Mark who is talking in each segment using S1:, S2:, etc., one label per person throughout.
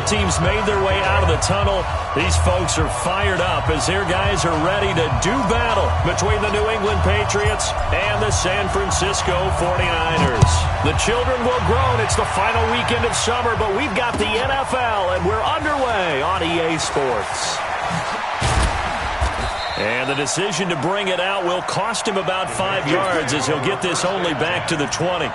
S1: Both teams made their way out of the tunnel. These folks are fired up as their guys are ready to do battle between the New England Patriots and the San Francisco 49ers. The children will groan. It's the final weekend of summer, but we've got the NFL, and we're underway on EA Sports. And the decision to bring it out will cost him about 5 yards as he'll get this only back to the 20.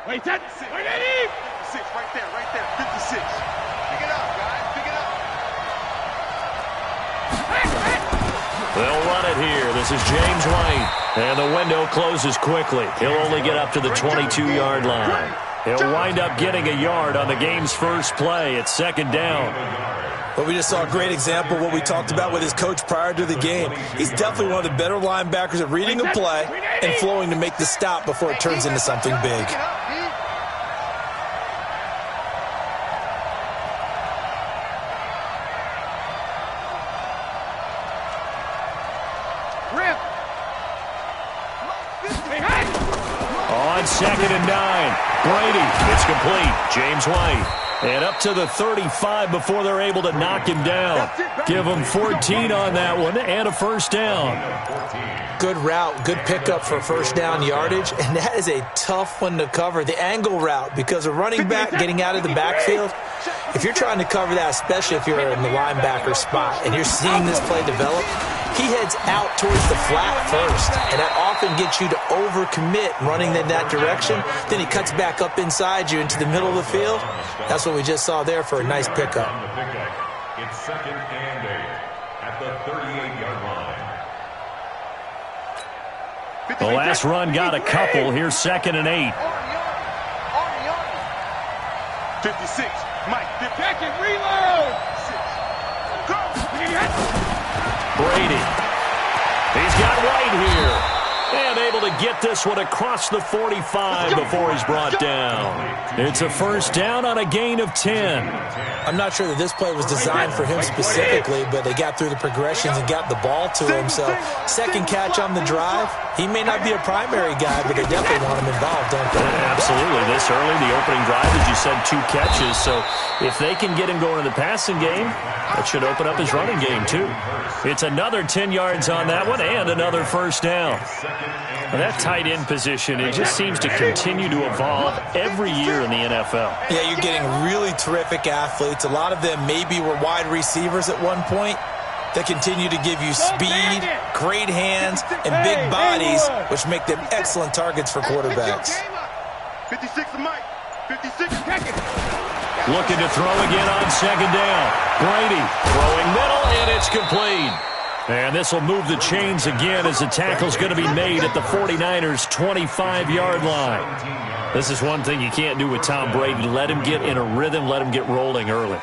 S2: Wait, that's it. Wait, 56, right there, 56. Pick it up, guys, pick it up.
S1: They'll run it here. This is James White. And the window closes quickly. He'll only get up to the 22-yard line. He'll wind up getting a yard on the game's first play. It's second down.
S3: But we just saw a great example of what we talked about with his coach prior to the game. He's definitely one of the better linebackers at reading a play and flowing to make the stop before it turns into something big.
S1: On 2nd and 9, Brady, it's complete. James White. And up to the 35 before they're able to knock him down. Give him 14 on that one and a first down.
S3: Good route, good pickup for first down yardage, and that is a tough one to cover, the angle route, because a running back getting out of the backfield, if you're trying to cover that, especially if you're in the linebacker spot and you're seeing this play develop, he heads out towards the flat first, and that often gets you to overcommit running in that direction. Then he cuts back up inside you into the middle of the field. That's what we just saw there for a nice pickup.
S4: It's 2nd and 8 at the 38-yard line.
S1: The last run got a couple. Here's 2nd and 8.
S2: 56, Mike, get back and reload.
S1: Brady. He's got White here. And able to get this one across the 45 before he's brought down. It's a first down on a gain of 10.
S3: I'm not sure that this play was designed for him specifically, but they got through the progressions and got the ball to him. So second catch on the drive. He may not be a primary guy, but they definitely want him involved, don't they?
S1: Absolutely. This early, the opening drive, as you said, 2 catches. So if they can get him going in the passing game, that should open up his running game too. It's another 10 yards on that one and another first down. And that tight end position, it just seems to continue to evolve every year in the NFL.
S3: Yeah, you're getting really terrific athletes. A lot of them maybe were wide receivers at one point. They continue to give you speed, great hands, and big bodies, which make them excellent targets for quarterbacks.
S2: 56 to Mike. 56.
S1: Looking to throw again on second down. Brady throwing middle, and it's complete. And this will move the chains again as the tackle's going to be made at the 49ers' 25-yard line. This is one thing you can't do with Tom Brady. Let him get in a rhythm, let him get rolling early.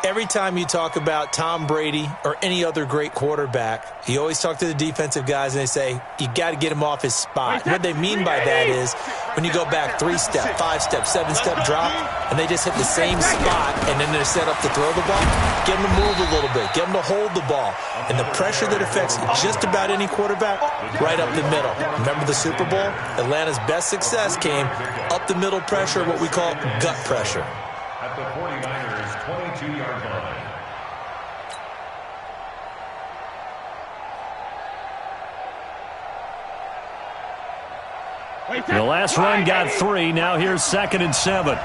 S3: Every time you talk about Tom Brady or any other great quarterback, you always talk to the defensive guys and they say, you got to get him off his spot. What they mean by that is when you go back 3-step, 5-step, 7-step drop, and they just hit the same spot and then they're set up to throw the ball, get them to move a little bit, get them to hold the ball. And the pressure that affects just about any quarterback, right up the middle. Remember the Super Bowl? Atlanta's best success came up the middle pressure, what we call gut pressure.
S4: At the 49ers' 22-yard line.
S1: The last run got 3. Now here's 2nd and 7.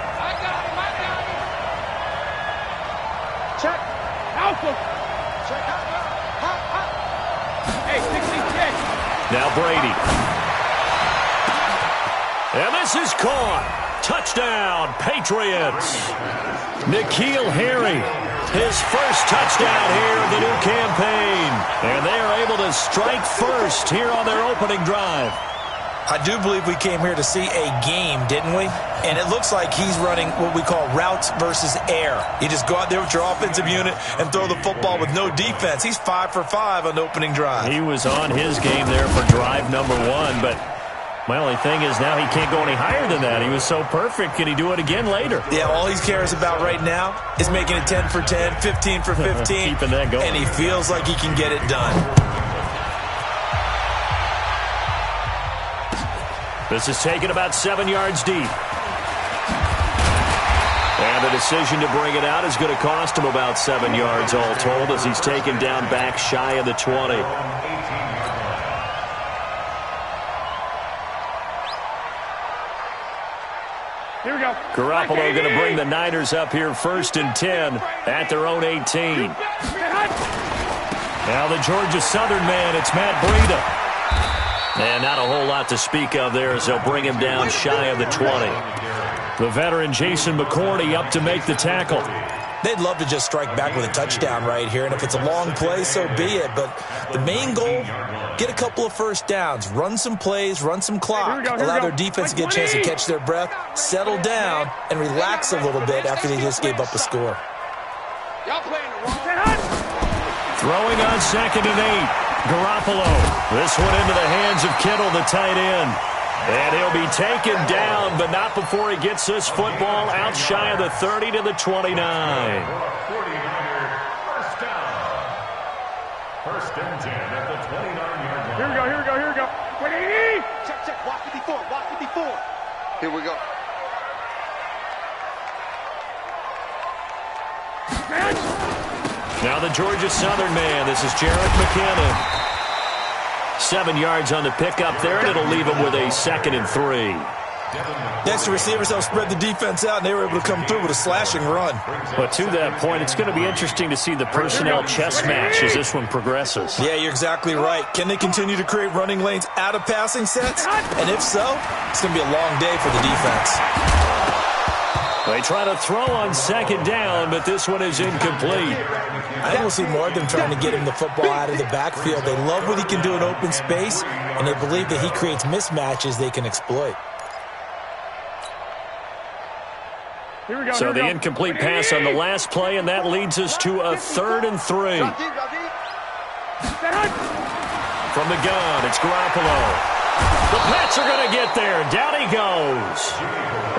S2: Check. Alpha. Check. Hey, 66.
S1: Now Brady. And this is caught. Touchdown, Patriots. N'Keal Harry, his first touchdown here of the new campaign. And they are able to strike first here on their opening drive.
S3: I do believe we came here to see a game, didn't we? And it looks like he's running what we call routes versus air. You just go out there with your offensive unit and throw the football with no defense. He's 5 for 5 on the opening drive.
S1: He was on his game there for drive number 1, but my only thing is now he can't go any higher than that. He was so perfect. Can he do it again later?
S3: Yeah, all he cares about right now is making it 10 for 10, 15 for 15.
S1: Keeping that going.
S3: And he feels like he can get it done.
S1: This is taken about 7 yards deep. And the decision to bring it out is going to cost him about 7 yards all told as he's taken down back shy of the 20.
S2: Here we go.
S1: Garoppolo going to bring the Niners up here 1st and 10 at their own 18. Now the Georgia Southern man, it's Matt Breida. And not a whole lot to speak of there as they'll bring him down shy of the 20. The veteran Jason McCourty up to make the tackle.
S3: They'd love to just strike back with a touchdown right here, and if it's a long play, so be it. But the main goal, get a couple of first downs, run some plays, run some clock, allow their defense to get a chance to catch their breath, settle down, and relax a little bit after they just gave up a score.
S1: Throwing on 2nd and 8. Garoppolo. This one into the hands of Kittle, the tight end. And he'll be taken down, but not before he gets this football out shy of the 30 to the 29.
S4: 49ers, 1st down. 1st and 10 at the 29-yard line.
S2: Here we go, here we go, here we go. 20. Check, walk 54, walk 54. Here we go.
S1: Now the Georgia Southern man. This is Jerick McKinnon. 7 yards on the pickup there, and it'll leave him with a 2nd and 3.
S3: Next, the receivers helped spread the defense out, and they were able to come through with a slashing run.
S1: But to that point, it's going to be interesting to see the personnel chess match as this one progresses.
S3: Yeah, you're exactly right. Can they continue to create running lanes out of passing sets? And if so, it's going to be a long day for the defense.
S1: They try to throw on 2nd down, but this one is incomplete.
S3: I think we'll see more of them trying to get him the football out of the backfield. They love what he can do in open space, and they believe that he creates mismatches they can exploit.
S2: Here we go,
S1: So the incomplete pass on the last play, and that leads us to a 3rd and 3. From the gun, it's Garoppolo. The Pats are going to get there. Down he goes.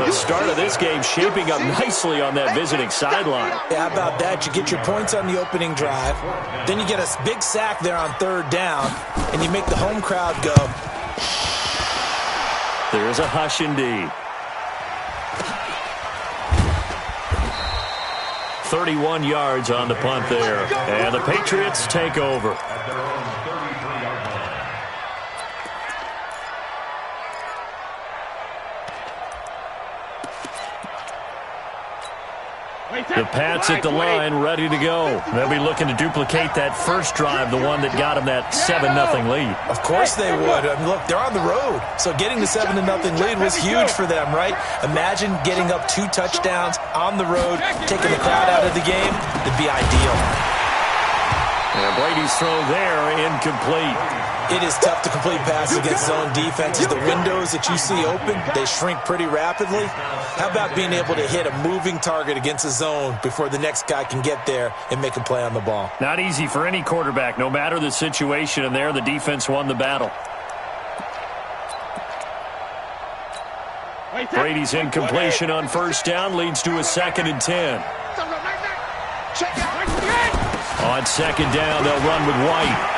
S1: The start of this game shaping up nicely on that visiting sideline.
S3: Yeah, how about that? You get your points on the opening drive. Then you get a big sack there on 3rd down, and you make the home crowd go.
S1: There's a hush indeed. 31 yards on the punt there. And the Patriots take over. The Pats at the line, ready to go. They'll be looking to duplicate that first drive, the one that got them that 7-0 lead.
S3: Of course they would. I mean, look, they're on the road. So getting the 7-0 lead was huge for them, right? Imagine getting up 2 touchdowns on the road, taking the crowd out of the game. It'd be ideal.
S1: And Brady's throw there, incomplete.
S3: It is tough to complete passes against zone defenses. The windows that you see open, they shrink pretty rapidly. How about being able to hit a moving target against a zone before the next guy can get there and make a play on the ball?
S1: Not easy for any quarterback, no matter the situation, and there the defense won the battle. Brady's incompletion on 1st down leads to a 2nd and 10. On 2nd down, they'll run with White.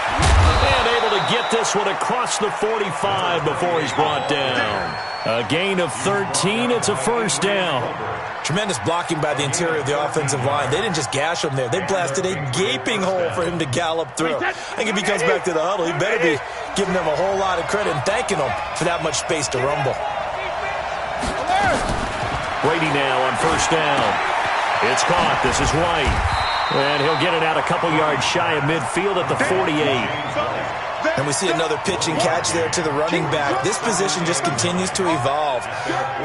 S1: And able to get this one across the 45 before he's brought down. A gain of 13. It's a 1st down.
S3: Tremendous blocking by the interior of the offensive line. They didn't just gash him there. They blasted a gaping hole for him to gallop through. I think if he comes back to the huddle, he better be giving them a whole lot of credit and thanking them for that much space to rumble.
S1: Brady now on 1st down. It's caught. This is White. And he'll get it out a couple yards shy of midfield at the 48.
S3: And we see another pitch and catch there to the running back. This position just continues to evolve.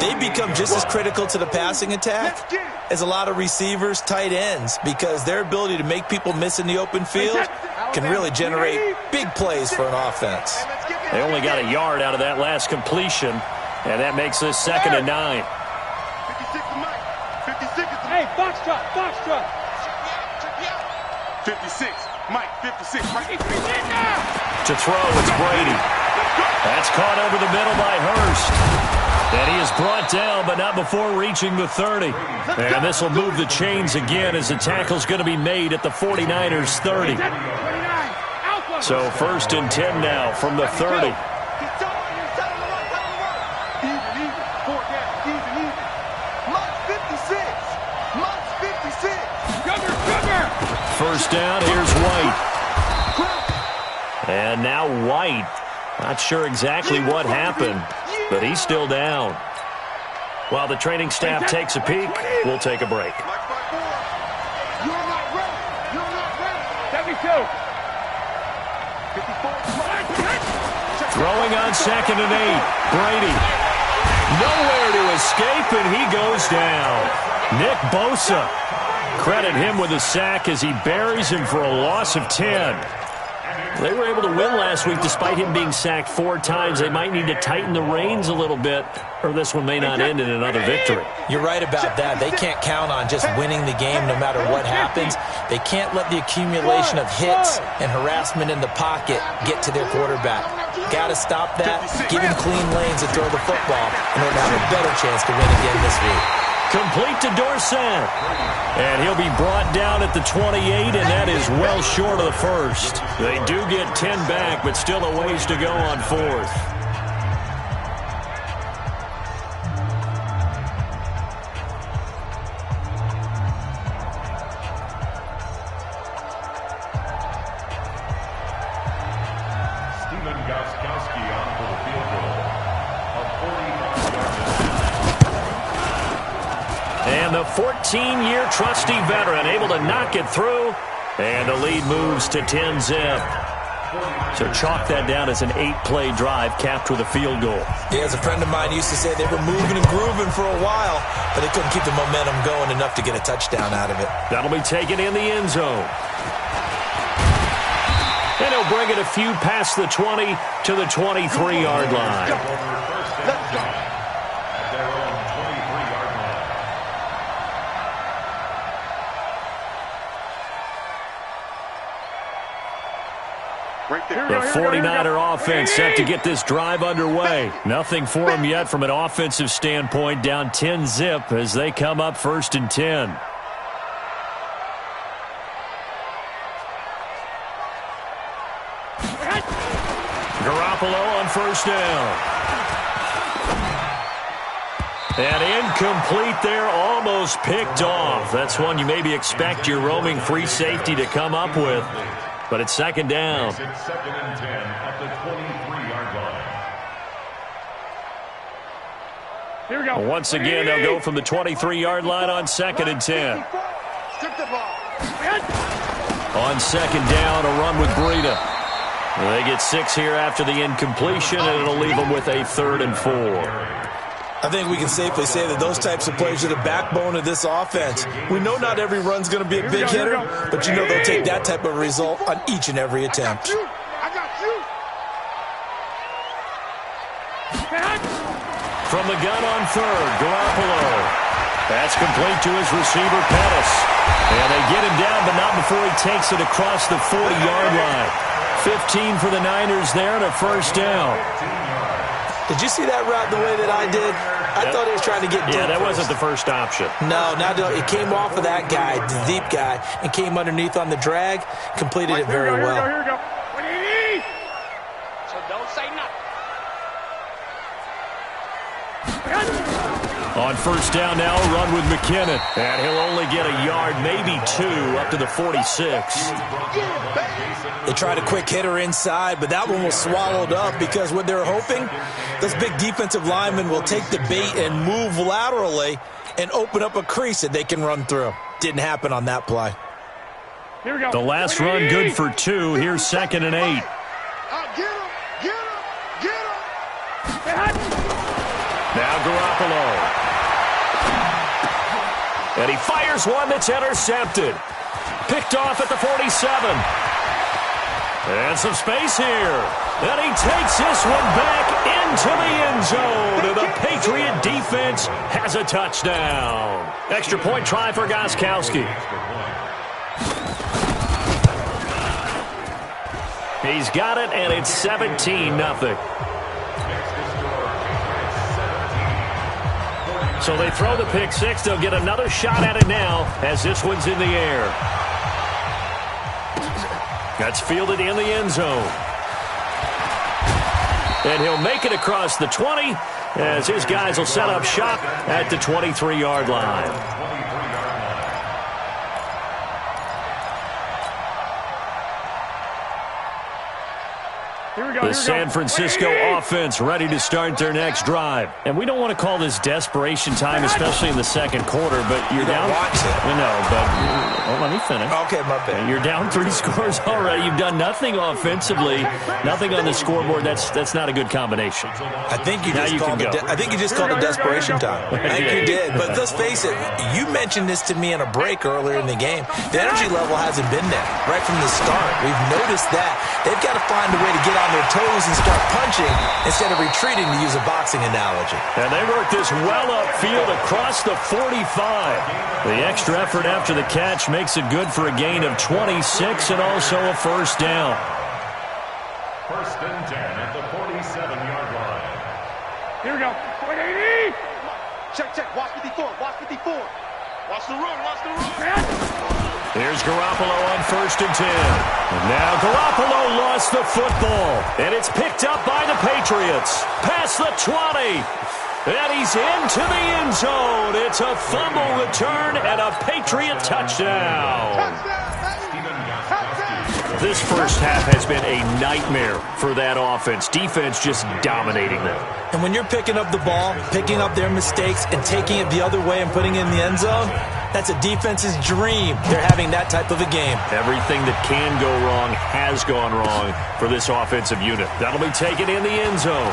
S3: They become just as critical to the passing attack as a lot of receivers, tight ends, because their ability to make people miss in the open field can really generate big plays for an offense.
S1: They only got a yard out of that last completion, and that makes this 2nd and 9.
S2: 56 to Mike. 56 to
S5: Hey, box truck, box truck.
S2: 56. Mike, 56. Right.
S1: To throw, it's Brady. That's caught over the middle by Hurst. And he is brought down, but not before reaching the 30. And this will move the chains again as the tackle's going to be made at the 49ers' 30. So 1st and 10 now from the 30. First down, here's White. And now White. Not sure exactly what happened, but he's still down. While the training staff takes a peek, we'll take a break. Throwing on 2nd and 8. Brady. Nowhere to escape, and he goes down. Nick Bosa. Credit him with a sack as he buries him for a loss of 10. They were able to win last week despite him being sacked 4 times. They might need to tighten the reins a little bit, or this one may not end in another victory.
S3: You're right about that. They can't count on just winning the game no matter what happens. They can't let the accumulation of hits and harassment in the pocket get to their quarterback. Got to stop that, give him clean lanes to throw the football in order to have a better chance to win again this week.
S1: Complete to Dorsett. And he'll be brought down at the 28, and that is well short of the first. They do get 10 back, but still a ways to go on 4th. And the 14-year trusty veteran able to knock it through, and the lead moves to 10-zip. So chalk that down as an 8-play drive capped with a field goal.
S3: Yeah, as a friend of mine used to say, they were moving and grooving for a while, but they couldn't keep the momentum going enough to get a touchdown out of it.
S1: That'll be taken in the end zone. And he'll bring it a few past the 20 to the 23-yard line.
S2: Let's go.
S1: The 49er offense set to get this drive underway. Nothing for them yet from an offensive standpoint. Down 10-zip as they come up 1st and 10. Garoppolo on 1st down. And incomplete there, almost picked off. That's one you maybe expect your roaming free safety to come up with. But it's 2nd down.
S4: It's 2nd and 10 at the 23-yard line.
S5: Here we go.
S1: Once again, they'll go from the 23-yard line on 2nd and 10. On 2nd down, a run with Breida. They get 6 here after the incompletion, and it'll leave them with a 3rd and 4.
S3: I think we can safely say that those types of plays are the backbone of this offense. We know not every run's going to be a big hitter, but you know they'll take that type of result on each and every attempt.
S2: I got you.
S1: From the gun on 3rd, Garoppolo. That's complete to his receiver, Pettis. And they get him down, but not before he takes it across the 40-yard line. 15 for the Niners there and a 1st down.
S3: Did you see that route the way that I did? I thought he was trying to get deep.
S1: Yeah, that
S3: first.
S1: wasn't the first option.
S3: No, it came off of that guy, the deep guy, and came underneath on the drag, completed it very well.
S5: Here we go. What do you need? So don't say nothing.
S1: On 1st down now, a run with McKinnon. And he'll only get a yard, maybe 2, up to the 46.
S3: They tried a quick hitter inside, but that one was swallowed up because what they're hoping, those big defensive linemen will take the bait and move laterally and open up a crease that they can run through. Didn't happen on that play.
S5: Here we go.
S1: The last run good for 2. Here's 2nd and 8.
S2: Get him. Get him.
S1: Now Garoppolo. And he fires one that's intercepted. Picked off at the 47. And some space here. And he takes this one back into the end zone. And the Patriot defense has a touchdown. Extra point try for Gostkowski. He's got it, and it's 17-0. So they throw the pick six. They'll get another shot at it now as this one's in the air. That's fielded in the end zone. And he'll make it across the 20 as his guys will set up shop at the 23-yard line. The San Francisco offense ready to start their next drive. And we don't want to call this desperation time, especially in the second quarter, but you're down. No, but let me finish.
S3: Okay, my bad.
S1: You're down 3 scores already. You've done nothing offensively, nothing on the scoreboard. That's not a good combination.
S3: I think you just called it desperation time. I think you did. But let's face it, you mentioned this to me in a break earlier in the game. The energy level hasn't been there right from the start. We've noticed that. They've got to find a way to get on their toes and start punching instead of retreating, to use a boxing analogy.
S1: And they work this well upfield across the 45. The extra effort after the catch makes it good for a gain of 26 and also a first down.
S4: First and 10 at the 47-yard line.
S2: Here we go. 180. Check. Watch 54. Watch 54. Watch the run. Watch the run.
S1: Here's Garoppolo on first and 10. And now Garoppolo lost the football. And it's picked up by the Patriots. Past the 20. And he's into the end zone. It's a fumble return and a Patriot touchdown. This first half has been a nightmare for that offense. Defense just dominating them.
S3: And when you're picking up the ball, picking up their mistakes, and taking it the other way and putting it in the end zone, that's a defense's dream. They're having that type of a game.
S1: Everything that can go wrong has gone wrong for this offensive unit. That'll be taken in the end zone.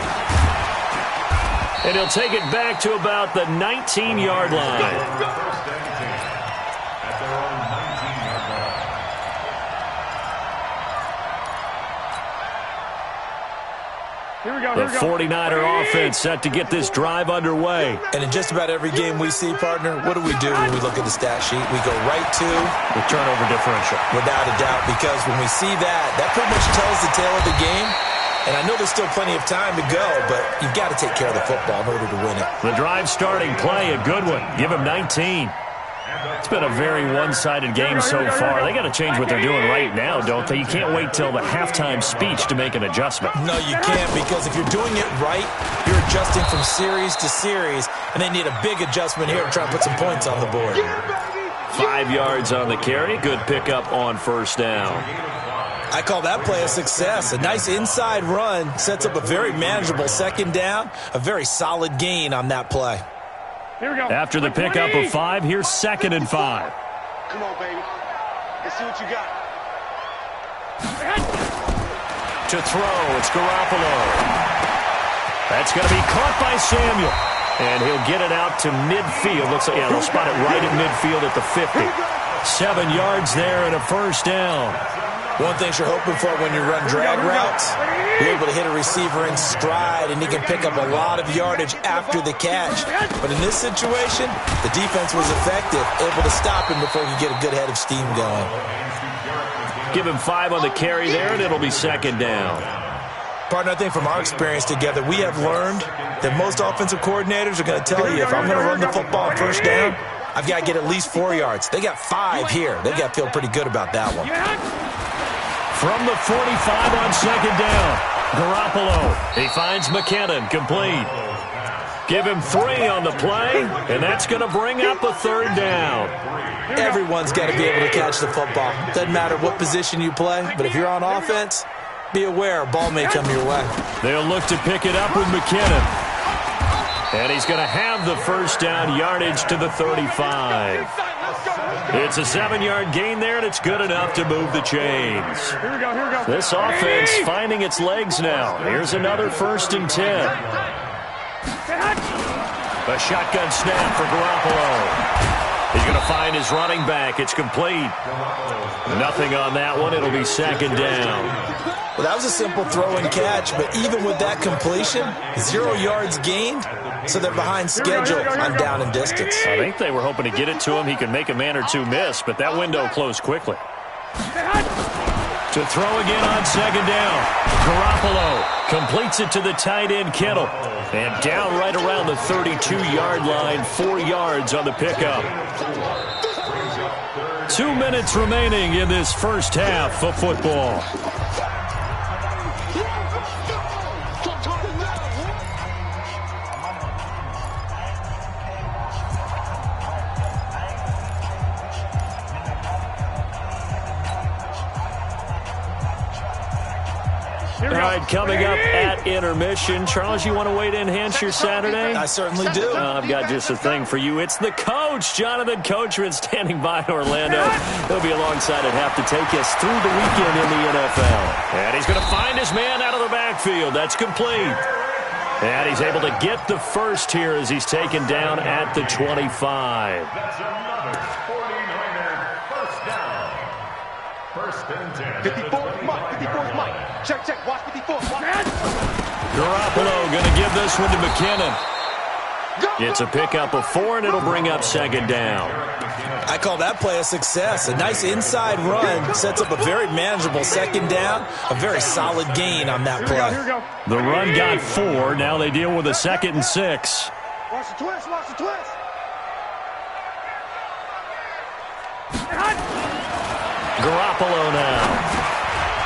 S1: And he'll take it back to about the 19-yard line. The 49er offense set to get this drive underway.
S3: And in just about every game we see, partner, what do we do when we look at the stat sheet? We go right to
S1: the turnover differential.
S3: Without a doubt, because when we see that pretty much tells the tale of the game. And I know there's still plenty of time to go, but you've got to take care of the football in order to win it.
S1: The drive starting play, a good one. Give him 19. It's been a very one-sided game so far. They got to change what they're doing right now, don't they? You can't wait till the halftime speech to make an adjustment.
S3: No, you can't, because if you're doing it right, you're adjusting from series to series, and they need a big adjustment here to try and put some points on the board.
S1: 5 yards on the carry. Good pickup on first down.
S3: I call that play a success. A nice inside run sets up a very manageable second down, a very solid gain on that play.
S2: Here we go.
S1: After the pickup of 5, here's 2nd and 5.
S2: Come on, baby. Let's see what you got.
S1: To throw, it's Garoppolo. That's going to be caught by Samuel. And he'll get it out to midfield. Looks like, they'll spot it right at midfield at the 50. 7 yards there and a first down.
S3: One thing you're hoping for when you run drag routes, you're able to hit a receiver in stride, and he can pick up a lot of yardage after the catch. But in this situation, the defense was effective, able to stop him before he could get a good head of steam going.
S1: Give him 5 on the carry there, and it'll be second down.
S3: Partner, I think from our experience together, we have learned that most offensive coordinators are going to tell you, if I'm going to run the football on first down, I've got to get at least 4 yards. They got 5 here. They got to feel pretty good about that one.
S1: From the 45 on second down, Garoppolo. He finds McKinnon, complete. Give him 3 on the play, and that's going to bring up a third down.
S3: Everyone's got to be able to catch the football. Doesn't matter what position you play, but if you're on offense, be aware a ball may come your way.
S1: They'll look to pick it up with McKinnon. And he's going to have the first down, yardage to the 35. It's a 7-yard gain there, and it's good enough to move the chains.
S2: Here we go.
S1: This offense finding its legs now. Here's another 1st and 10. A shotgun snap for Garoppolo. He's going to find his running back. It's complete. Nothing on that one. It'll be second down.
S3: Well, that was a simple throw and catch, but even with that completion, 0 yards gained, so they're behind schedule on down and distance.
S1: I think they were hoping to get it to him. He could make a man or two miss, but that window closed quickly. To throw again on second down. Garoppolo completes it to the tight end, Kittle. And down right around the 32-yard line, 4 yards on the pickup. 2 minutes remaining in this first half of football. All right, coming up at intermission. Charles, you want to wait to enhance your Saturday?
S3: I certainly do.
S1: I've got just a thing for you. It's the coach, Jonathan Coachman, standing by in Orlando. He'll be alongside at half to take us through the weekend in the NFL. And he's going to find his man out of the backfield. That's complete. And he's able to get the first here as he's taken down at the 25.
S4: That's another 49er first down. First and 10.
S2: 54 Mike. 54 Mike. Check, check. Watch 54.
S1: Garoppolo going to give this one to McKinnon. It's a pickup of 4, and it'll bring up second down.
S3: I call that play a success. A nice inside run sets up a very manageable second down. A very solid gain on that play.
S1: The run got 4. Now they deal with a 2nd and 6.
S2: Watch the twist. Watch the twist.
S1: Garoppolo now.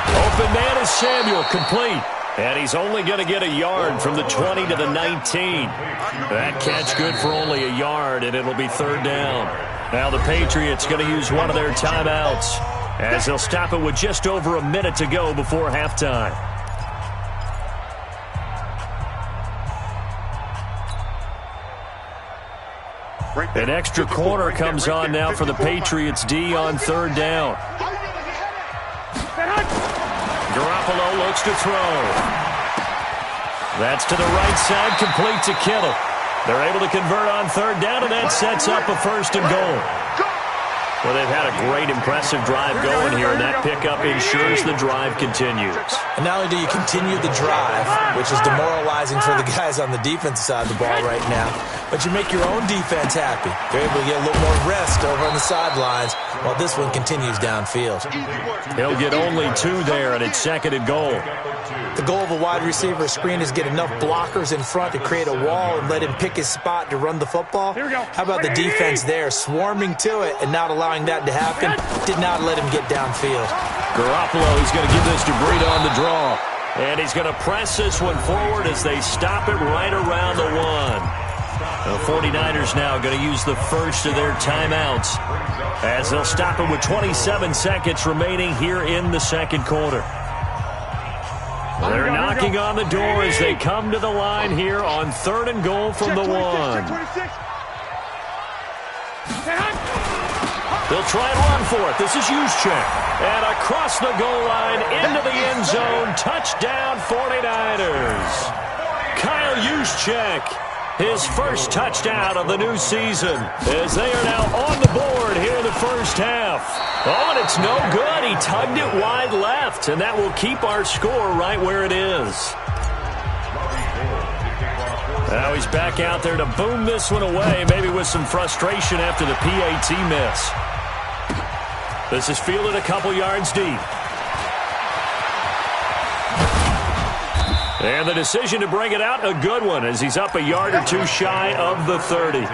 S1: Open man is Samuel, complete. And he's only going to get a yard from the 20 to the 19. That catch good for only a yard, and it'll be third down. Now the Patriots going to use one of their timeouts as they'll stop it with just over a minute to go before halftime. An extra corner comes on now for the Patriots D on third down. Garoppolo looks to throw. That's to the right side, complete to Kittle. They're able to convert on third down, and that sets up a first and goal. Well, they've had a great, impressive drive going here, and that pickup ensures the drive continues.
S3: And not only do you continue the drive, which is demoralizing for the guys on the defensive side of the ball right now, but you make your own defense happy. They're able to get a little more rest over on the sidelines while this one continues downfield.
S1: He'll get only 2 there, and it's second and goal.
S3: The goal of a wide receiver screen is get enough blockers in front to create a wall and let him pick his spot to run the football. How about the defense there, swarming to it and not allowing that to happen? Did not let him get downfield.
S1: Garoppolo, he's going to give this to Breida on the draw. And he's going to press this one forward as they stop it right around the 1. The 49ers now going to use the first of their timeouts as they'll stop it with 27 seconds remaining here in the second quarter. They're knocking on the door as they come to the line here on third and goal from the 1. They'll try and run for it. This is Juszczyk. And across the goal line into the end zone. Touchdown 49ers. Kyle Juszczyk. His first touchdown of the new season as they are now on the board here in the first half. Oh, and it's no good. He tugged it wide left, and that will keep our score right where it is. Now he's back out there to boom this one away, maybe with some frustration after the PAT miss. This is fielded a couple yards deep. And the decision to bring it out, a good one, as he's up a yard or 2 shy of the 30.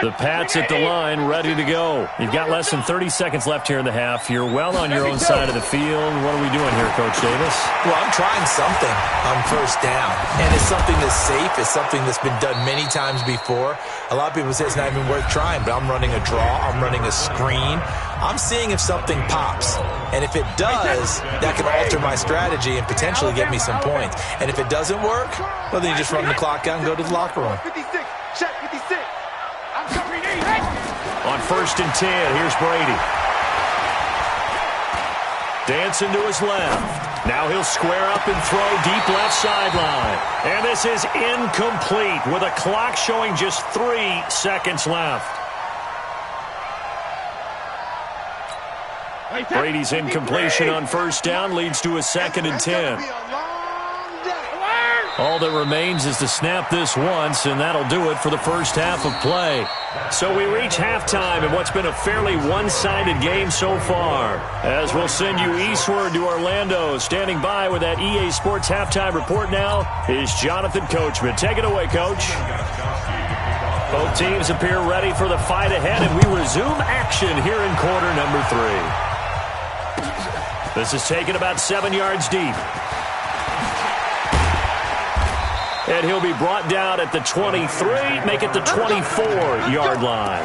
S1: The Pats at the line, ready to go. You've got less than 30 seconds left here in the half. You're well on your own side of the field. What are we doing here, Coach Davis?
S3: Well, I'm trying something on first down, and it's something that's safe. It's something that's been done many times before. A lot of people say it's not even worth trying, but I'm running a draw. I'm running a screen. I'm seeing if something pops, and if it does, that can alter my strategy and potentially get me some points. And if it doesn't work, well, then you just run the clock out and go to the locker room.
S2: 56. Check 56. I'm covering 8.
S1: On 1st and 10, here's Brady. Dancing to his left. Now he'll square up and throw deep left sideline. And this is incomplete with a clock showing just 3 seconds left. Brady's incompletion on 1st down leads to a 2nd and 10. All that remains is to snap this once, and that'll do it for the first half of play. So we reach halftime in what's been a fairly one-sided game so far. As we'll send you eastward to Orlando. Standing by with that EA Sports halftime report now is Jonathan Coachman. Take it away, Coach. Both teams appear ready for the fight ahead, and we resume action here in quarter number 3. This is taken about 7 yards deep. And he'll be brought down at the 23, make it the 24-yard line.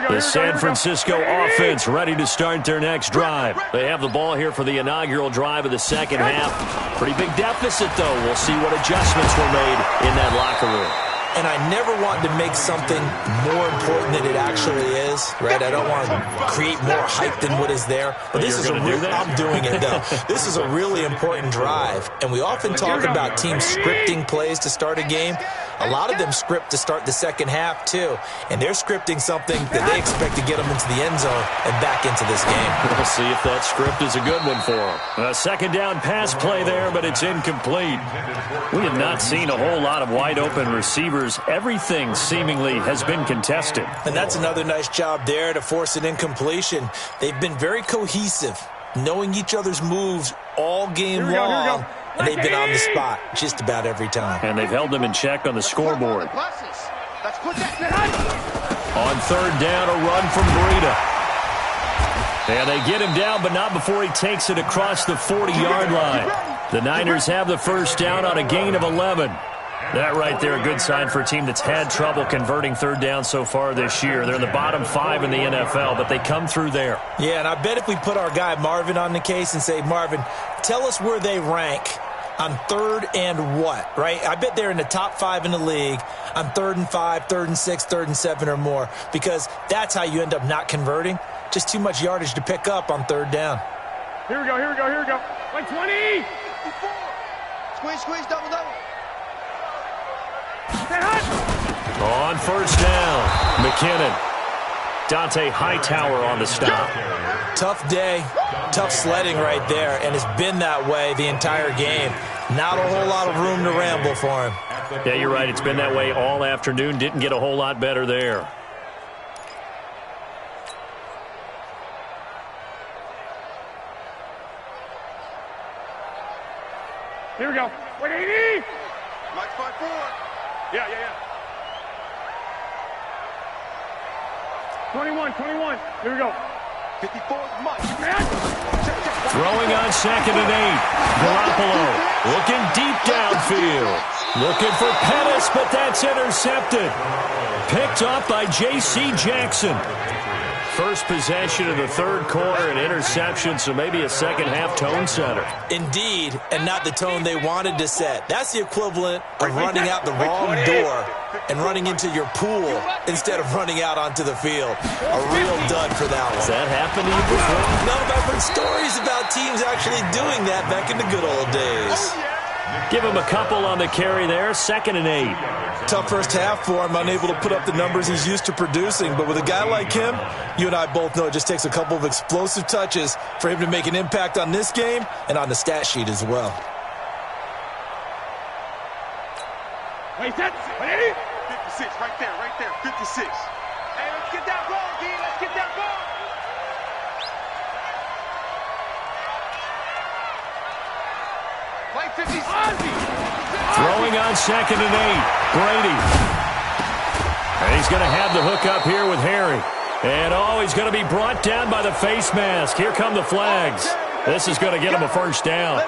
S1: The San Francisco offense ready to start their next drive. They have the ball here for the inaugural drive of the second half. Pretty big deficit, though. We'll see what adjustments were made in that locker room.
S3: And I never want to make something more important than it actually is, right? I don't want to create more hype than what is there. But this is I'm doing it, though. This is a really important drive. And we often talk about teams scripting plays to start a game. A lot of them script to start the second half, too. And they're scripting something that they expect to get them into the end zone and back into this game.
S1: We'll see if that script is a good one for them. A second down pass play there, but it's incomplete. We have not seen a whole lot of wide-open receivers. Everything seemingly has been contested.
S3: And that's another nice job there to force an incompletion. They've been very cohesive, knowing each other's moves all game long. And they've been on the spot just about every time.
S1: And they've held them in check on the scoreboard. On 3rd down, a run from Breida. And they get him down, but not before he takes it across the 40-yard line. The Niners have the first down on a gain of 11. That right there, a good sign for a team that's had trouble converting 3rd down so far this year. They're in the bottom 5 in the NFL, but they come through there.
S3: Yeah, and I bet if we put our guy Marvin on the case and say, Marvin, tell us where they rank on 3rd and what, right? I bet they're in the top 5 in the league on 3rd and 5, 3rd and 6, 3rd and 7 or more, because that's how you end up not converting. Just too much yardage to pick up on 3rd down.
S2: Here we go. 120. Squeeze, double.
S1: On 1st down, McKinnon. Dante Hightower on the stop.
S3: Tough day, tough sledding right there, and it's been that way the entire game. Not a whole lot of room to ramble for him.
S1: Yeah, you're right. It's been that way all afternoon. Didn't get a whole lot better there.
S2: Here we go. 180. Mike 5-4. Yeah. 21. Here we go. 54, Mike.
S1: Throwing on 2nd and 8. Garoppolo looking deep downfield. Looking for Pettis, but that's intercepted. Picked up by J.C. Jackson. First possession of the 3rd quarter, an interception, so maybe a second-half tone setter.
S3: Indeed, and not the tone they wanted to set. That's the equivalent of running out the wrong door and running into your pool instead of running out onto the field. A real dud for that one.
S1: Has that happened to you before?
S3: No, but I've heard stories about teams actually doing that back in the good old days.
S1: Give him a couple on the carry there, 2nd and 8.
S3: Tough first half for him, unable to put up the numbers he's used to producing. But with a guy like him, you and I both know it just takes a couple of explosive touches for him to make an impact on this game and on the stat sheet as well.
S2: Wait, set. 56, right there, 56. Hey, let's get that ball, D. Let's get that ball. Play 50.
S1: Throwing on 2nd and 8. Brady. And he's going to have the hook up here with Harry. And, he's going to be brought down by the face mask. Here come the flags. This is going to get him a first down.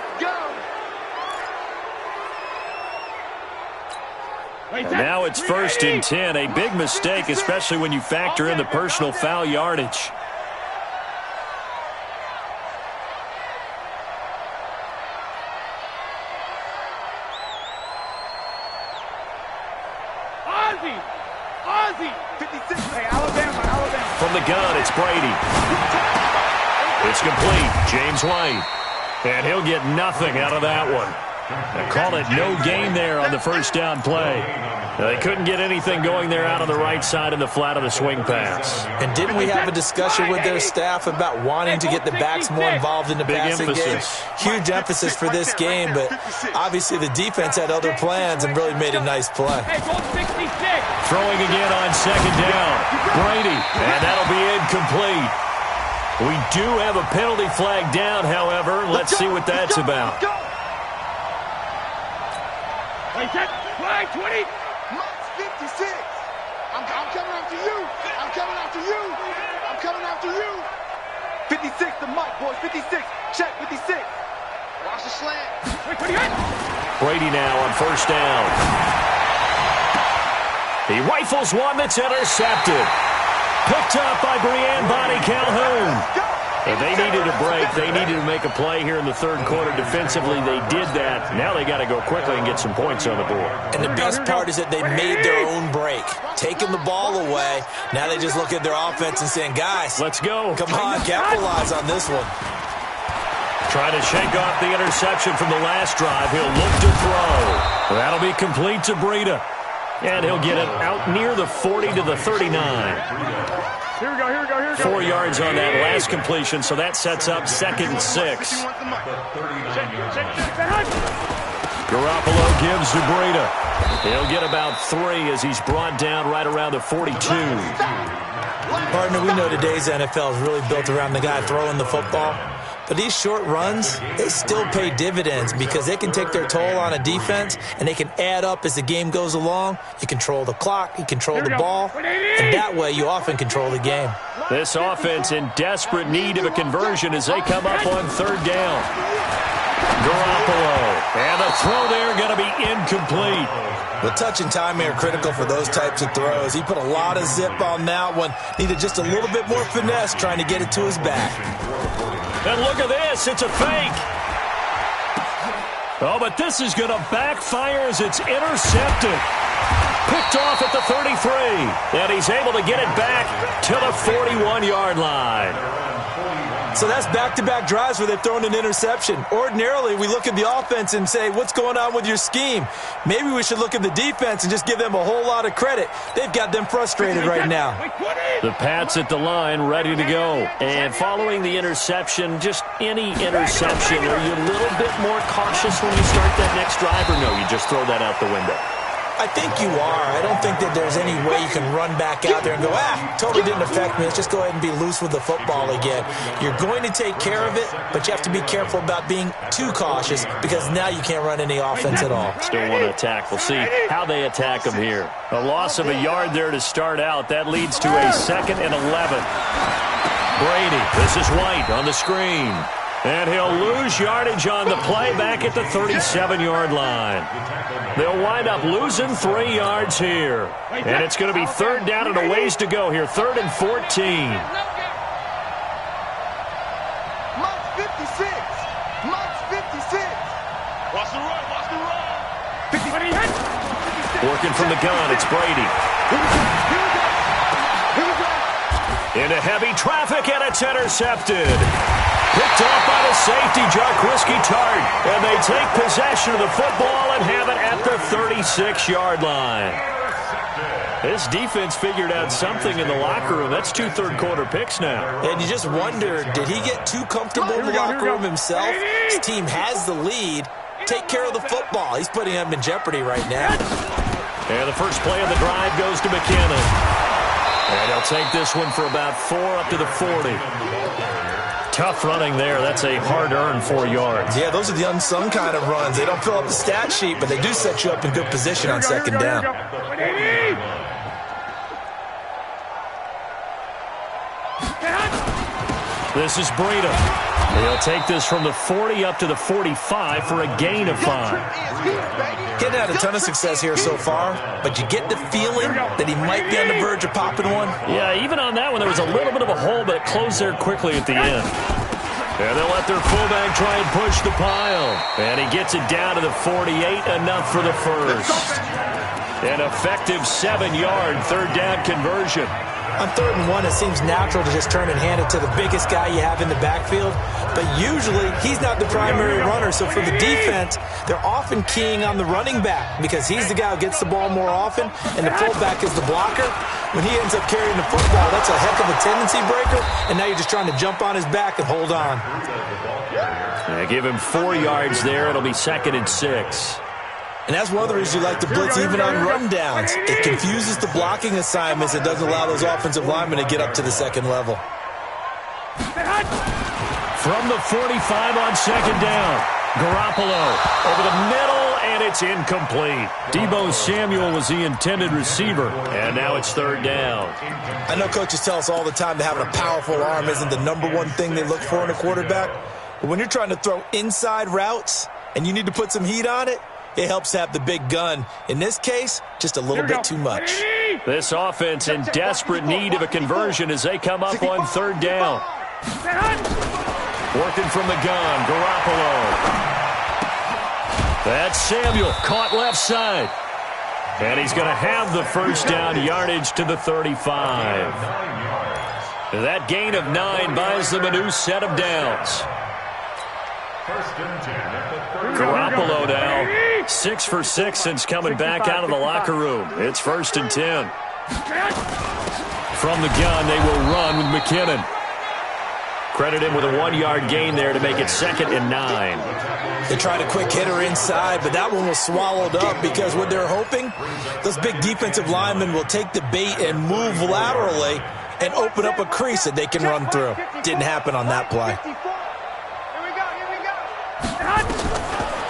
S1: And now it's 1st and 10. A big mistake, especially when you factor in the personal foul yardage.
S5: Ozzy. 56. Hey, Alabama.
S1: From the gun, it's Brady. It's complete. James White. And he'll get nothing out of that one. They call it no gain there on the first down play. They couldn't get anything going there out on the right side of the flat of the swing pass.
S3: And didn't we have a discussion with their staff about wanting to get the backs more involved in the passing game? Huge emphasis for this game, but obviously the defense had other plans and really made a nice play.
S1: Throwing again on second down. Brady, and that'll be incomplete. We do have a penalty flag down, however. Let's see what that's about.
S5: Flag 20.
S2: Mike's 56. I'm coming after you. I'm coming after you. I'm coming after you. 56 to Mike, boys. 56. Check 56. Watch the slant.
S1: Brady now on first down. He rifles one that's intercepted. Picked up by Breanne Bonnie Calhoun. And they needed a break. They needed to make a play here in the third quarter. Defensively, they did that. Now they got to go quickly and get some points on the board.
S3: And the best part is that they made their own break. Taking the ball away. Now they just look at their offense and saying, guys,
S1: let's go.
S3: Come on, capitalize on this one.
S1: Trying to shake off the interception from the last drive. He'll look to throw. That'll be complete to Breida. And he'll get it out near the 40 to the 39.
S5: Here we go.
S1: 4 yards on that last completion, so that sets up 2nd and 6. Garoppolo gives to Breida. He'll get about 3 as he's brought down right around the 42.
S3: Partner, we know today's NFL is really built around the guy throwing the football. But these short runs, they still pay dividends because they can take their toll on a defense and they can add up as the game goes along. You control the clock, you control the ball, and that way you often control the game.
S1: This offense in desperate need of a conversion as they come up on third down. Garoppolo, and the throw there going to be incomplete.
S3: The touch and timing are critical for those types of throws. He put a lot of zip on that one. Needed just a little bit more finesse trying to get it to his back.
S1: And look at this, it's a fake. Oh, but this is going to backfire as it's intercepted. Picked off at the 33. And he's able to get it back to the 41-yard line.
S3: So that's back-to-back drives where they've thrown an interception. Ordinarily, we look at the offense and say, what's going on with your scheme? Maybe we should look at the defense and just give them a whole lot of credit. They've got them frustrated right now.
S1: The Pats at the line, ready to go. And following the interception, just any interception, are you a little bit more cautious when you start that next drive, or no, you just throw that out the window?
S3: I think you are. I don't think that there's any way you can run back out there and go, totally didn't affect me. Let's just go ahead and be loose with the football again. You're going to take care of it, but you have to be careful about being too cautious because now you can't run any offense at all.
S1: Still want to attack. We'll see how they attack them here. A loss of a yard there to start out. That leads to a 2nd and 11. Brady, this is White on the screen. And he'll lose yardage on the play back at the 37-yard line. They'll wind up losing 3 yards here. And it's going to be third down and a ways to go here. 3rd and 14.
S2: Mike's 56. Mike's 56. Watch the run.
S1: 56. Working from the gun, it's Brady. Into heavy traffic, and it's intercepted. Picked off by the safety, Jarquiski Tart. And they take possession of the football and have it at the 36-yard line. This defense figured out something in the locker room. That's 2 third-quarter picks now.
S3: And you just wonder, did he get too comfortable in the locker room himself? His team has the lead. Take care of the football. He's putting them in jeopardy right now.
S1: And the first play of the drive goes to McKinnon. And he'll take this one for about 4 up to the 40. Tough running there. That's a hard-earned 4 yards.
S3: Yeah, those are the unsung kind of runs. They don't fill up the stat sheet, but they do set you up in good position on second down.
S1: This is Breida. He'll take this from the 40 up to the 45 for a gain of 5.
S3: Getting had a ton of success here so far, but you get the feeling that he might be on the verge of popping one.
S1: Yeah, even on that one, there was a little bit of a hole, but it closed there quickly at the end. And they'll let their fullback try and push the pile. And he gets it down to the 48, enough for the first. An effective 7-yard third down conversion.
S3: On 3rd and 1, it seems natural to just turn and hand it to the biggest guy you have in the backfield. But usually, he's not the primary runner. So for the defense, they're often keying on the running back because he's the guy who gets the ball more often, and the fullback is the blocker. When he ends up carrying the football, that's a heck of a tendency breaker, and now you're just trying to jump on his back and hold on.
S1: Yeah, give him 4 yards there. It'll be 2nd and 6.
S3: And that's one of the reasons you like to blitz even on rundowns. It confuses the blocking assignments. It doesn't allow those offensive linemen to get up to the second level.
S1: From the 45 on 2nd down, Garoppolo over the middle, and it's incomplete. Deebo Samuel was the intended receiver, and now it's 3rd down.
S3: I know coaches tell us all the time that having a powerful arm isn't the #1 thing they look for in a quarterback. But when you're trying to throw inside routes and you need to put some heat on it, it helps have the big gun. In this case, just a little bit too much.
S1: This offense in desperate need of a conversion as they come up on 3rd down. Working from the gun, Garoppolo. That's Samuel, caught left side. And he's going to have the first down yardage to the 35. That gain of 9 buys them a new set of downs. Garoppolo now 6 for 6 since coming back out of the locker room. It's 1st and 10. From the gun, they will run with McKinnon. Credit him with a 1-yard gain there to make it 2nd and 9.
S3: They tried a quick hitter inside, but that one was swallowed up because what they're hoping, those big defensive linemen will take the bait and move laterally and open up a crease that they can run through. Didn't happen on that play.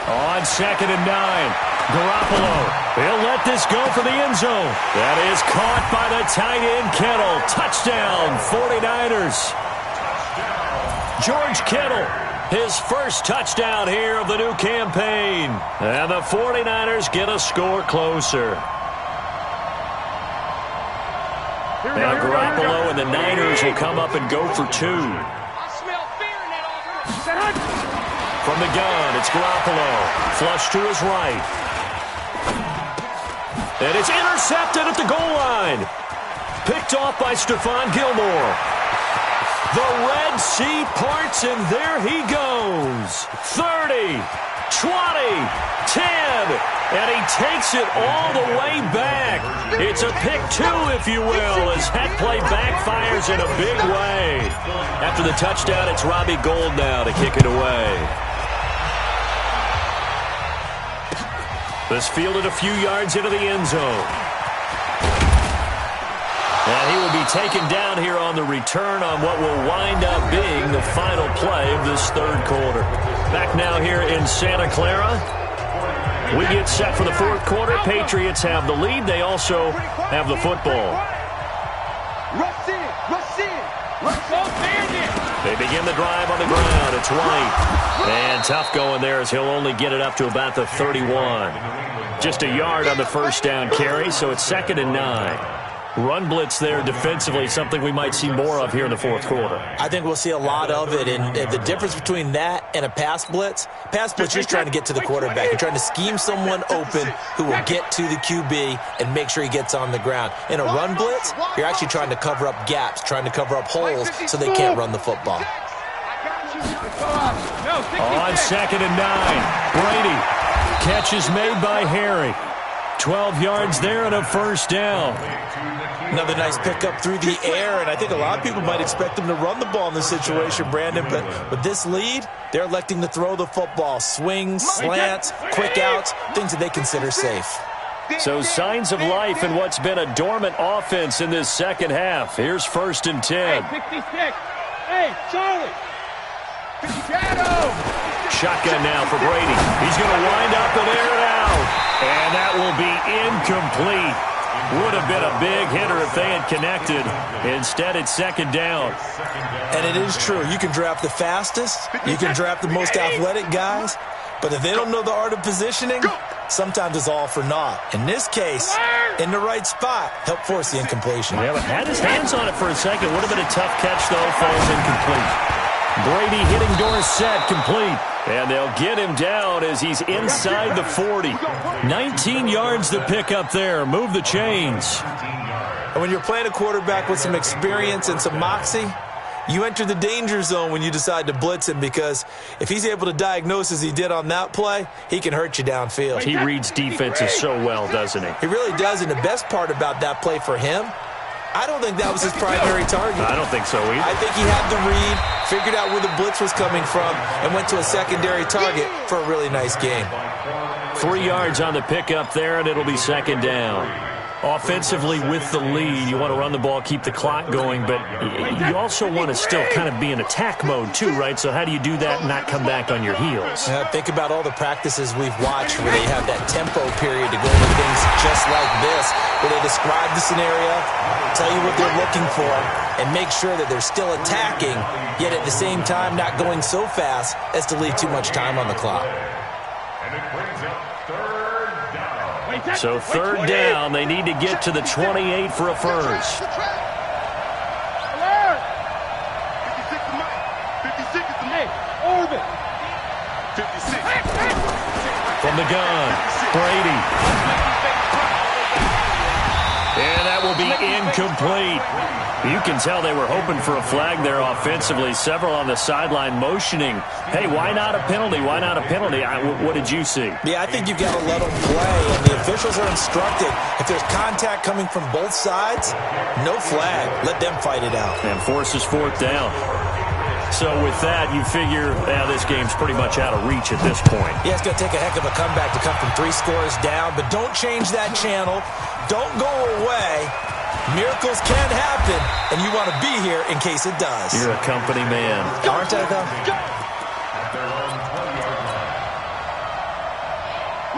S1: On 2nd and 9, Garoppolo. He'll let this go for the end zone. That is caught by the tight end, Kittle. Touchdown, 49ers. George Kittle, his first touchdown here of the new campaign. And the 49ers get a score closer. Now Garoppolo and the Niners will come up and go for 2. From the gun, it's Garoppolo. Flush to his right. And it's intercepted at the goal line. Picked off by Stephon Gilmore. The Red Sea parts, and there he goes. 30, 20, 10, and he takes it all the way back. It's a pick 2, if you will, as that play backfires in a big way. After the touchdown, it's Robbie Gould now to kick it away. This fielded a few yards into the end zone. And he will be taken down here on the return on what will wind up being the final play of this 3rd quarter. Back now here in Santa Clara. We get set for the 4th quarter. Patriots have the lead. They also have the football.
S2: Rush in, rush in, rush in.
S1: They begin the drive on the ground. It's White. And tough going there as he'll only get it up to about the 31. Just a yard on the first down carry, so it's 2nd and 9. Run blitz there defensively, something we might see more of here in the 4th quarter.
S3: I think we'll see a lot of it, and the difference between that and a pass blitz, you're just trying to get to the quarterback. You're trying to scheme someone open who will get to the QB and make sure he gets on the ground. In a run blitz, you're actually trying to cover up gaps, trying to cover up holes so they can't run the football.
S1: On 2nd and 9, Brady. Catch is made by Harry. 12 yards there and a first down.
S3: Another nice pickup through the air, and I think a lot of people might expect them to run the ball in this situation, Brandon, but with this lead, they're electing to throw the football. Swings, slants, quick outs, things that they consider safe.
S1: So signs of life in what's been a dormant offense in this second half. Here's 1st and 10.
S5: Hey, 56. Hey, Charlie.
S1: Shotgun now for Brady. He's going to wind up and air it out. And that will be incomplete. Would have been a big hitter if they had connected. Instead, it's 2nd down.
S3: And it is true. You can draft the fastest. You can draft the most athletic guys. But if they don't know the art of positioning, sometimes it's all for naught. In this case, in the right spot, help force the incompletion.
S1: Yeah, but had his hands on it for a second. Would have been a tough catch, though. Falls incomplete. Brady hitting Dorsett, complete. And they'll get him down as he's inside the 40. 19 yards to pick up there. Move the chains.
S3: And when you're playing a quarterback with some experience and some moxie, you enter the danger zone when you decide to blitz him, because if he's able to diagnose as he did on that play, he can hurt you downfield.
S1: He reads defenses so well, doesn't he?
S3: He really does, and the best part about that play for him, I don't think that was his primary target.
S1: I don't think so either.
S3: I think he had the read, figured out where the blitz was coming from, and went to a secondary target for a really nice game.
S1: 3 yards on the pickup there, and it'll be second down. Offensively with the lead, you want to run the ball, keep the clock going, but you also want to still kind of be in attack mode too, right? So how do you do that and not come back on your heels?
S3: Think about all the practices we've watched where they have that tempo period to go into things just like this, where they describe the scenario, tell you what they're looking for, and make sure that they're still attacking, yet at the same time not going so fast as to leave too much time on the clock.
S4: And it brings up third down.
S1: So third down, they need to get to the 28 for a first.
S2: 56 to Mike. 56 is the Mike. Orbit. 56.
S1: From the gun, Brady. And that will be incomplete. You can tell they were hoping for a flag there offensively. Several on the sideline motioning, hey, why not a penalty? Why not a penalty? What did you see?
S3: Yeah, I think you've got to let them play, and the officials are instructed. If there's contact coming from both sides, no flag. Let them fight it out.
S1: And forces fourth down. So with that, you figure, this game's pretty much out of reach at this point.
S3: Yeah, it's going to take a heck of a comeback to come from 3 scores down, but don't change that channel. Don't go away. Miracles can happen, and you want to be here in case it does.
S1: You're a company man.
S3: Aren't I, though?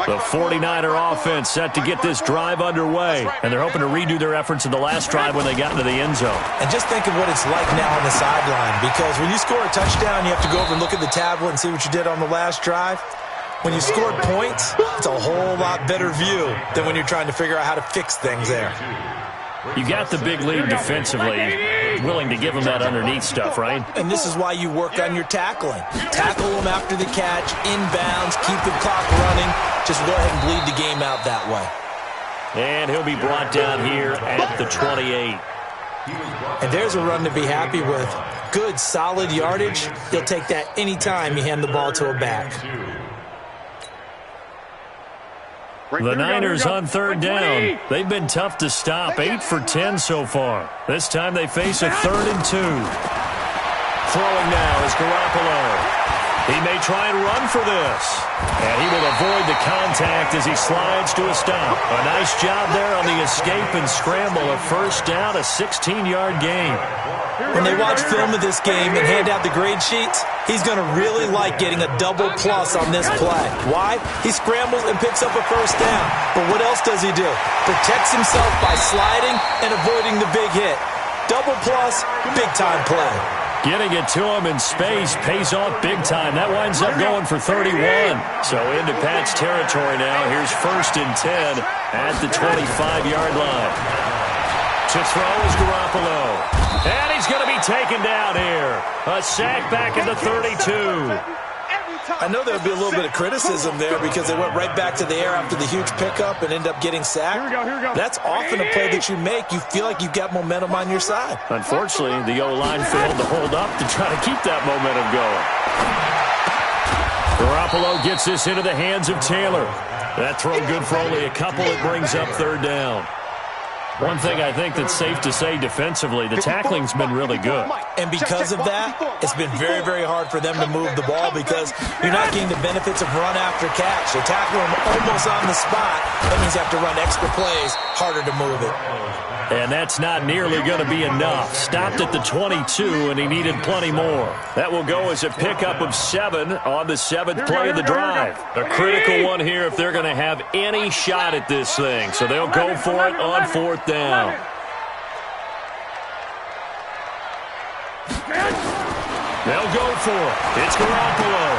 S1: The 49er offense set to get this drive underway, and they're hoping to redo their efforts in the last drive when they got into the end zone.
S3: And just think of what it's like now on the sideline, because when you score a touchdown, you have to go over and look at the tablet and see what you did on the last drive. When you scored points, it's a whole lot better view than when you're trying to figure out how to fix things there.
S1: You got the big lead defensively, willing to give them that underneath stuff, right?
S3: And this is why you work on your tackling. Tackle them after the catch, inbounds, keep the clock running. Just go ahead and bleed the game out that way.
S1: And he'll be brought down here at the 28.
S3: And there's a run to be happy with. Good, solid yardage. You'll take that anytime you hand the ball to a back.
S1: The Niners on third down. They've been tough to stop. 8 for 10 so far. This time they face a 3rd and 2. Throwing now is Garoppolo. He may try and run for this. And he will avoid the contact as he slides to a stop. A nice job there on the escape and scramble. A first down, a 16-yard gain.
S3: When they watch film of this game and hand out the grade sheets, he's going to really like getting a double plus on this play. Why? He scrambles and picks up a first down. But what else does he do? Protects himself by sliding and avoiding the big hit. Double plus, big-time play.
S1: Getting it to him in space pays off big time. That winds up going for 31. So into Pat's territory now. Here's 1st and 10 at the 25-yard line. To throw is Garoppolo. And he's going to be taken down here. A sack back at the 32.
S3: I know there would be a little bit of criticism there because they went right back to the air after the huge pickup and end up getting sacked.
S5: Here we go.
S3: That's often a play that you make. You feel like you've got momentum on your side.
S1: Unfortunately, the O-line failed to hold up to try to keep that momentum going. Garoppolo gets this into the hands of Taylor. That throw good for only a couple. It brings up 3rd down. One thing I think that's safe to say defensively, the tackling's been really good.
S3: And because of that, it's been very, very hard for them to move the ball because you're not getting the benefits of run after catch. They tackle them almost on the spot. That means you have to run extra plays, harder to move it.
S1: And that's not nearly going to be enough. Stopped at the 22, and he needed plenty more. That will go as a pickup of 7 on the 7th play of the drive. A critical one here if they're going to have any shot at this thing. So they'll go for it on 4th down. They'll go for it. It's Garoppolo.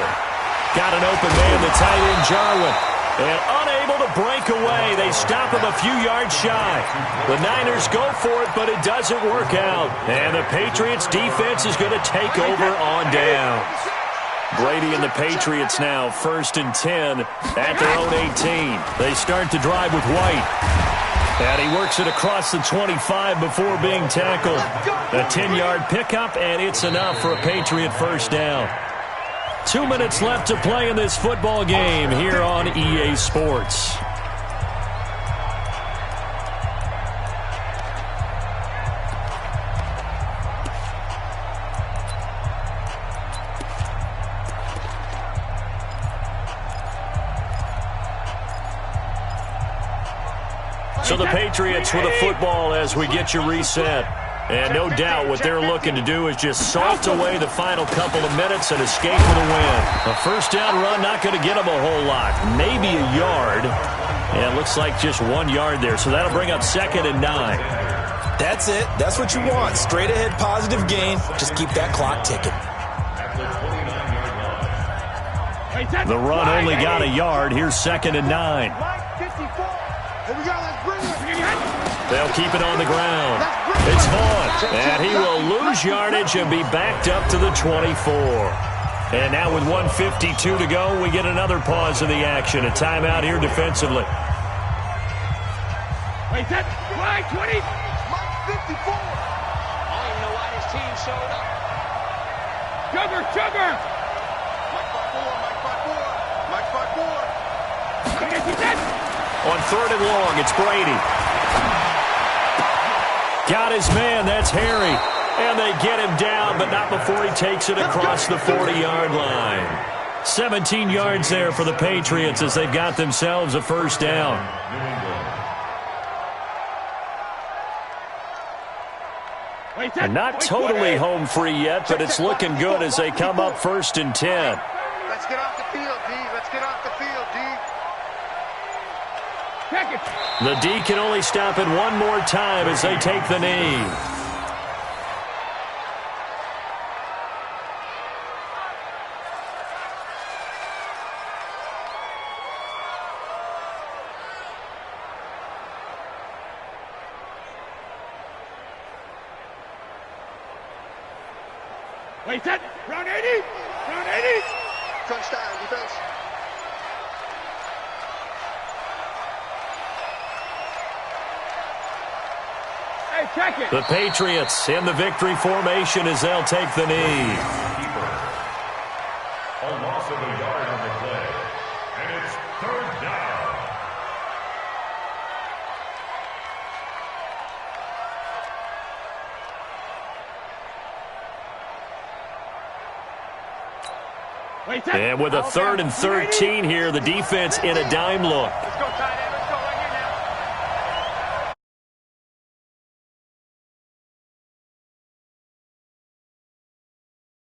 S1: Got an open man, the tight end, Jarwin. And unable to break away. They stop him a few yards shy. The Niners go for it, but it doesn't work out. And the Patriots defense is going to take over on downs. Brady and the Patriots now 1st and 10 at their own 18. They start to drive with White. And he works it across the 25 before being tackled. A 10-yard pickup, and it's enough for a Patriot first down. 2 minutes left to play in this football game here on EA Sports. So the Patriots with a football as we get you reset. And no doubt what they're looking to do is just salt away the final couple of minutes and escape with a win. A first down run not going to get them a whole lot. Maybe a yard. And it looks like just 1 yard there. So that'll bring up 2nd and 9.
S3: That's it. That's what you want. Straight ahead positive gain. Just keep that clock ticking.
S1: The run only got a yard. Here's 2nd and 9.
S2: Here we go. Let's bring it.
S1: They'll keep it on the ground. It's Vaughn, and he will lose yardage and be backed up to the 24. And now with 1:52 to go, we get another pause of the action. A timeout here defensively.
S5: Wait, that flag 20.
S2: Mike 54.
S5: I don't even know why this team showed up. Sugar.
S2: Mike 54.
S1: On 3rd and long, it's Brady. Got his man, that's Harry. And they get him down, but not before he takes it across the 40-yard line. 17 yards there for the Patriots as they've got themselves a first down. And not totally home free yet, but it's looking good as they come up 1st and 10.
S2: Let's get off the field, D. Let's get off the field, D.
S1: The D can only stop it one more time as they take the knee.
S5: Wait, that round 80.
S2: Crunch time, defense.
S5: Check it.
S1: The Patriots in the victory formation as they'll take the knee.
S4: A loss of a yard on the play. And it's 3rd down.
S1: And with a 3rd and 13 here, the defense in a dime look.
S5: Let's go, Ty.